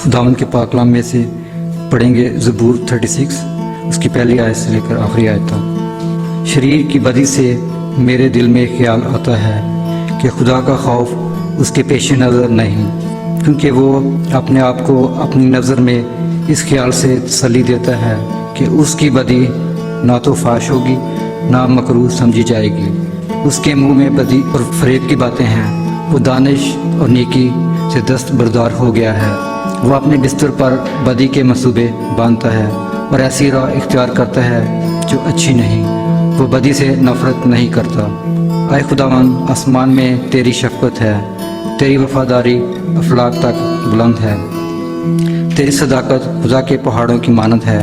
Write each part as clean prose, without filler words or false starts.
खुदावन के पाक कलाम में से पढ़ेंगे ज़बूर 36 उसकी पहली आयत से लेकर आखिरी आयत तक। शरीर की बदी से मेरे दिल में ख्याल आता है कि खुदा का खौफ उसके पेश नज़र नहीं, क्योंकि वो अपने आप को अपनी नज़र में इस ख्याल से तसल्ली देता है कि उसकी बदी ना तो फाश होगी ना मकरूह समझी जाएगी। उसके मुंह में बदी और फरेब की बातें हैं। वो दानिश और नेकी से दस्तबरदार हो गया है। वो अपने बिस्तर पर बदी के मंसूबे बांधता है और ऐसी राह इख्तियार करता है जो अच्छी नहीं। वो बदी से नफरत नहीं करता। आए खुदावन, आसमान में तेरी शफ़क़त है, तेरी वफ़ादारी अफलाक तक बुलंद है। तेरी सदाकत खुदा के पहाड़ों की मानद है,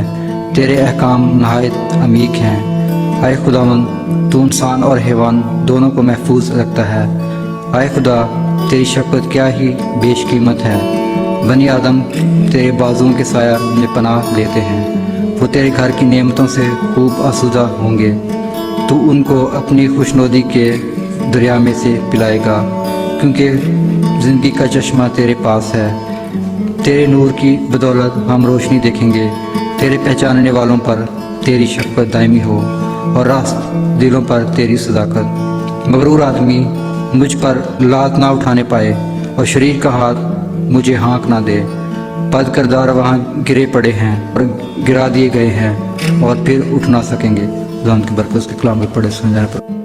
तेरे अहकाम नहायत अमीक हैं। आए खुदावन, तू इंसान और हैवान दोनों को महफूज रखता है। आए खुदा, तेरी शफ़क़त क्या ही बेश कीमत है। बनी आदम तेरे बाजुओं के साया में पनाह लेते हैं। वो तेरे घर की नेमतों से खूब आसूदा होंगे। तू उनको अपनी खुशनुदी के दरिया में से पिलाएगा, क्योंकि ज़िंदगी का चश्मा तेरे पास है। तेरे नूर की बदौलत हम रोशनी देखेंगे। तेरे पहचानने वालों पर तेरी शफ़क़त दायमी हो और रास्त दिलों पर तेरी सदाकत। मगरूर आदमी मुझ पर लात ना उठाने पाए और शरीर का हाथ मुझे हाँक ना दे। बद किरदार वहाँ गिरे पड़े हैं और गिरा दिए गए हैं और फिर उठ ना सकेंगे। खुदा की बरकत के कलाम में पढ़े सुन जाने पर